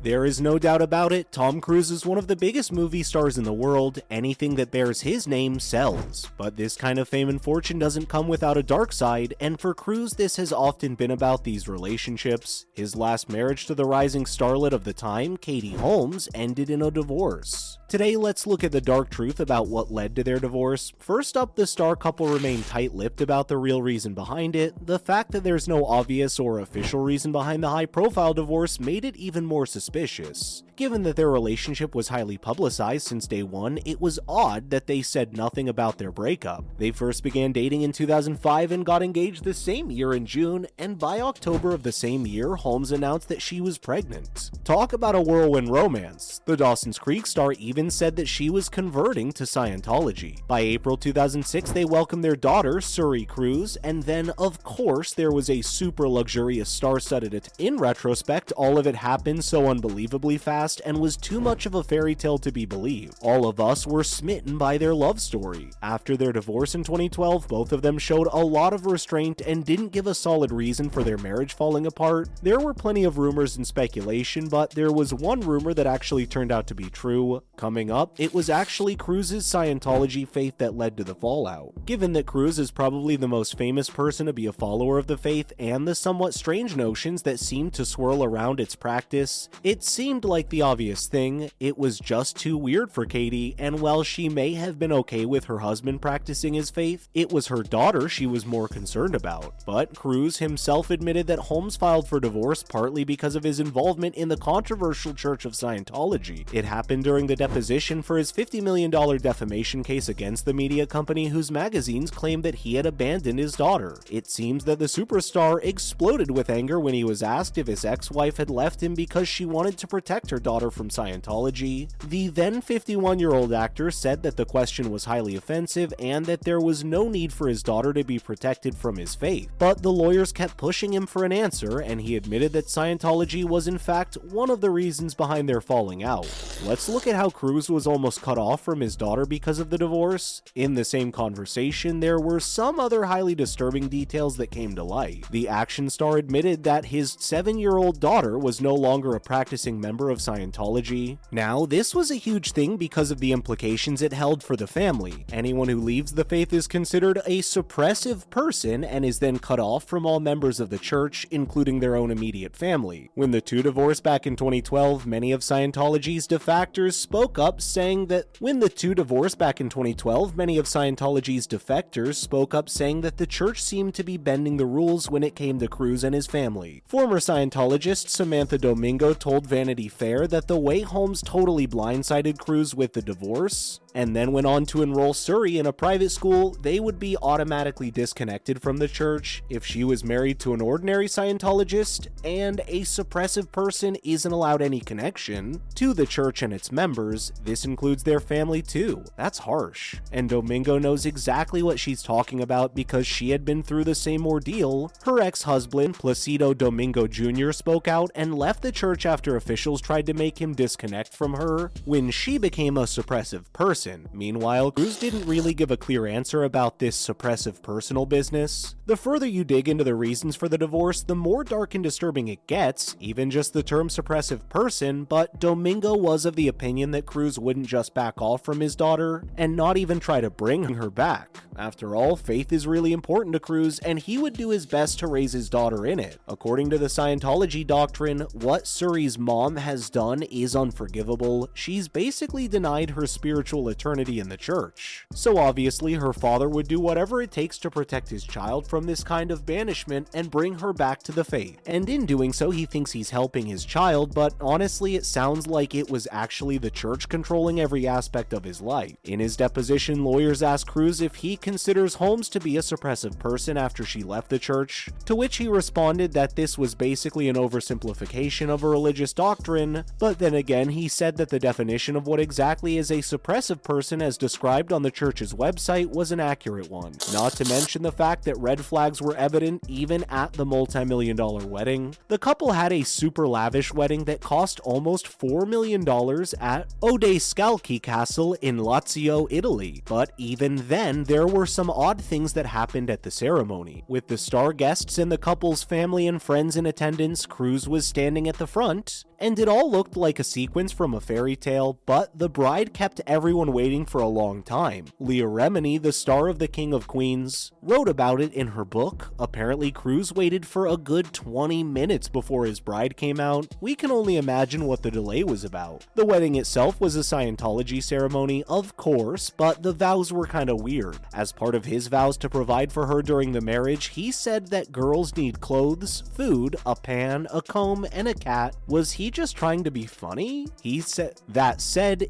There is no doubt about it, Tom Cruise is one of the biggest movie stars in the world. Anything that bears his name sells. But this kind of fame and fortune doesn't come without a dark side, and for Cruise this has often been about these relationships. His last marriage to the rising starlet of the time, Katie Holmes, ended in a divorce. Today, let's look at the dark truth about what led to their divorce. First up, the star couple remained tight-lipped about the real reason behind it. The fact that there's no obvious or official reason behind the high-profile divorce made it even more suspicious. Given that their relationship was highly publicized since day one, it was odd that they said nothing about their breakup. They first began dating in 2005 and got engaged the same year in June, and by October of the same year, Holmes announced that she was pregnant. Talk about a whirlwind romance. The Dawson's Creek star even said that she was converting to Scientology. By April 2006, they welcomed their daughter, Suri Cruise, and then, of course, there was a super luxurious star-studded. In retrospect, all of it happened so unbelievably fast and was too much of a fairy tale to be believed. All of us were smitten by their love story. After their divorce in 2012, both of them showed a lot of restraint and didn't give a solid reason for their marriage falling apart. There were plenty of rumors and speculation, but there was one rumor that actually turned out to be true. Coming up, it was actually Cruise's Scientology faith that led to the fallout. Given that Cruise is probably the most famous person to be a follower of the faith and the somewhat strange notions that seemed to swirl around its practice, it seemed like the obvious thing. It was just too weird for Katie, and while she may have been okay with her husband practicing his faith, it was her daughter she was more concerned about. But Cruise himself admitted that Holmes filed for divorce partly because of his involvement in the controversial Church of Scientology. It happened during the deposition for his $50 million defamation case against the media company whose magazines claimed that he had abandoned his daughter. It seems that the superstar exploded with anger when he was asked if his ex-wife had left him because she wanted to protect her daughter from Scientology. The then 51-year-old actor said that the question was highly offensive and that there was no need for his daughter to be protected from his faith. But the lawyers kept pushing him for an answer, and he admitted that Scientology was in fact one of the reasons behind their falling out. Let's look at how Cruise was almost cut off from his daughter because of the divorce. In the same conversation, there were some other highly disturbing details that came to light. The action star admitted that his 7-year-old daughter was no longer a practicing member of Scientology. Now, this was a huge thing because of the implications it held for the family. Anyone who leaves the faith is considered a suppressive person and is then cut off from all members of the church, including their own immediate family. When the two divorced back in 2012, many of Scientology's defectors spoke up saying that the church seemed to be bending the rules when it came to Cruise and his family. Former Scientologist Samantha Domingo told Vanity Fair that the way Holmes totally blindsided Cruise with the divorce, and then went on to enroll Suri in a private school, they would be automatically disconnected from the church. If she was married to an ordinary Scientologist, and a suppressive person isn't allowed any connection to the church and its members, this includes their family too. That's harsh. And Domingo knows exactly what she's talking about because she had been through the same ordeal. Her ex-husband, Placido Domingo Jr., spoke out and left the church after officials tried to make him disconnect from her when she became a suppressive person. Meanwhile, Cruise didn't really give a clear answer about this suppressive personal business. The further you dig into the reasons for the divorce, the more dark and disturbing it gets, even just the term suppressive person, but Domingo was of the opinion that Cruise wouldn't just back off from his daughter and not even try to bring her back. After all, faith is really important to Cruise, and he would do his best to raise his daughter in it. According to the Scientology doctrine, what Suri's mom has done is unforgivable. She's basically denied her spiritual eternity in the church. So obviously, her father would do whatever it takes to protect his child from this kind of banishment and bring her back to the faith. And in doing so, he thinks he's helping his child, but honestly, it sounds like it was actually the church controlling every aspect of his life. In his deposition, lawyers asked Cruise if he considers Holmes to be a suppressive person after she left the church, to which he responded that this was basically an oversimplification of a religious doctrine, but then again he said that the definition of what exactly is a suppressive of person as described on the church's website was an accurate one. Not to mention the fact that red flags were evident even at the multi-million-dollar wedding. The couple had a super lavish wedding that cost almost $4 million at Odescalchi Castle in Lazio, Italy. But even then, there were some odd things that happened at the ceremony. With the star guests and the couple's family and friends in attendance, Cruz was standing at the front, and it all looked like a sequence from a fairy tale, but the bride kept everyone waiting for a long time. Leah Remini, the star of The King of Queens, wrote about it in her book. Apparently, Cruz waited for a good 20 minutes before his bride came out. We can only imagine what the delay was about. The wedding itself was a Scientology ceremony, of course, but the vows were kinda weird. As part of his vows to provide for her during the marriage, he said that girls need clothes, food, a pan, a comb, and a cat. Was he just trying to be funny? He said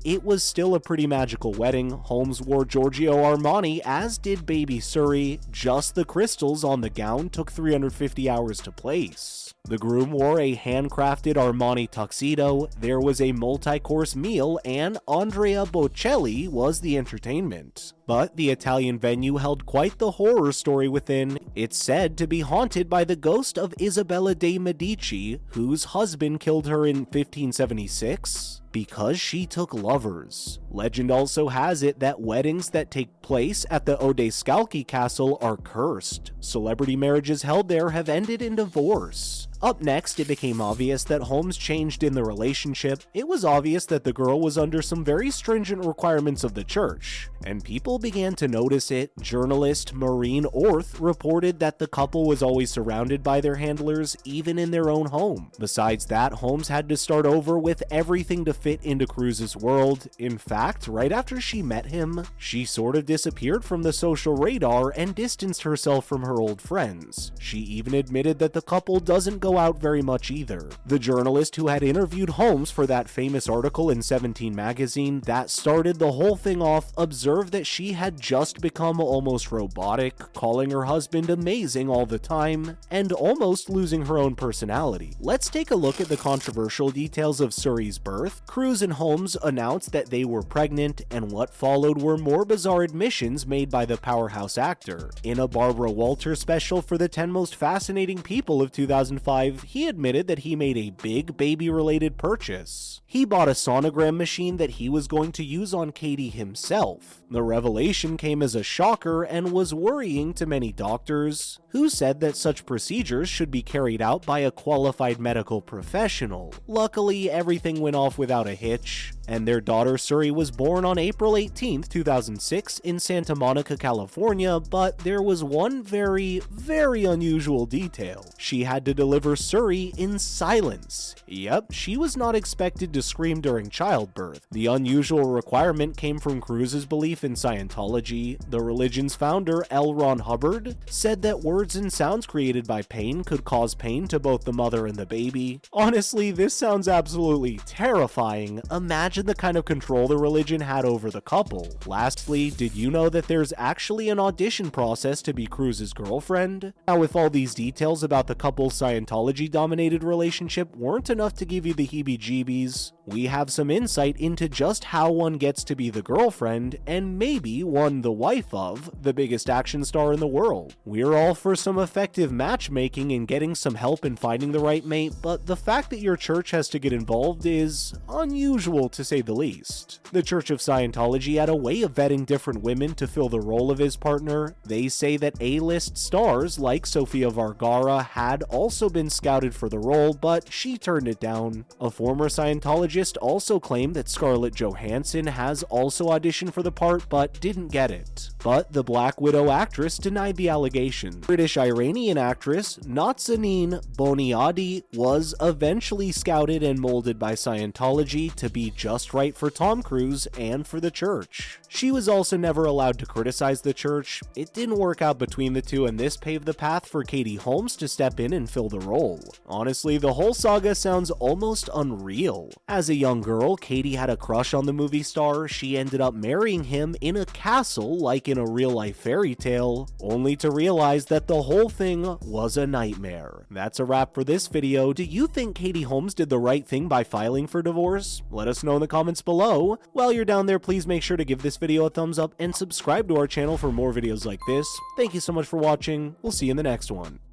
it was still a pretty magical wedding. Holmes wore Giorgio Armani, as did baby Suri. Just the crystals on the gown took 350 hours to place. The groom wore a handcrafted Armani tuxedo, there was a multi-course meal, and Andrea Bocelli was the entertainment. But the Italian venue held quite the horror story within. It's said to be haunted by the ghost of Isabella de' Medici, whose husband killed her in 1576 because she took lovers. Legend also has it that weddings that take place at the Odescalchi Castle are cursed. Celebrity marriages held there have ended in divorce. Up next, it became obvious that Holmes changed in the relationship. It was obvious that the girl was under some very stringent requirements of the church, and people began to notice it. Journalist Maureen Orth reported that the couple was always surrounded by their handlers, even in their own home. Besides that, Holmes had to start over with everything to fit into Cruz's world. In fact, right after she met him, she sort of disappeared from the social radar and distanced herself from her old friends. She even admitted that the couple doesn't go out very much either. The journalist who had interviewed Holmes for that famous article in 17 magazine that started the whole thing off observed that she had just become almost robotic, calling her husband amazing all the time, and almost losing her own personality. Let's take a look at the controversial details of Suri's birth. Cruz and Holmes announced that they were pregnant, and what followed were more bizarre admissions made by the powerhouse actor. In a Barbara Walters special for the 10 Most Fascinating People of 2005, he admitted that he made a big baby-related purchase. He bought a sonogram machine that he was going to use on Katie himself. The revelation came as a shocker and was worrying to many doctors, who said that such procedures should be carried out by a qualified medical professional. Luckily, everything went off without a hitch, and their daughter Suri was born on April 18, 2006 in Santa Monica, California, but there was one very, very unusual detail. She had to deliver Suri in silence. Yep, she was not expected to scream during childbirth. The unusual requirement came from Cruz's belief in Scientology. The religion's founder, L. Ron Hubbard, said that words and sounds created by pain could cause pain to both the mother and the baby. Honestly, this sounds absolutely terrifying. Imagine the kind of control the religion had over the couple. Lastly, did you know that there's actually an audition process to be Cruz's girlfriend? Now, if all these details about the couple's Scientology-dominated relationship weren't enough to give you the heebie-jeebies, we have some insight into just how one gets to be the girlfriend, and maybe one the wife of, the biggest action star in the world. We're all for some effective matchmaking and getting some help in finding the right mate, but the fact that your church has to get involved is unusual to say the least. The Church of Scientology had a way of vetting different women to fill the role of his partner. They say that A-list stars like Sofia Vergara had also been scouted for the role, but she turned it down. A former Scientologist also claimed that Scarlett Johansson has also auditioned for the part but didn't get it. But the Black Widow actress denied the allegation. British-Iranian actress Nazanin Boniadi was eventually scouted and molded by Scientology to be just right for Tom Cruise and for the church. She was also never allowed to criticize the church. It didn't work out between the two, and this paved the path for Katie Holmes to step in and fill the role. Honestly, the whole saga sounds almost unreal. As a young girl, Katie had a crush on the movie star. She ended up marrying him in a castle like in a real-life fairy tale, only to realize that the whole thing was a nightmare. That's a wrap for this video. Do you think Katie Holmes did the right thing by filing for divorce? Let us know in the comments below. While you're down there, please make sure to give this video a thumbs up and subscribe to our channel for more videos like this. Thank you so much for watching. We'll see you in the next one.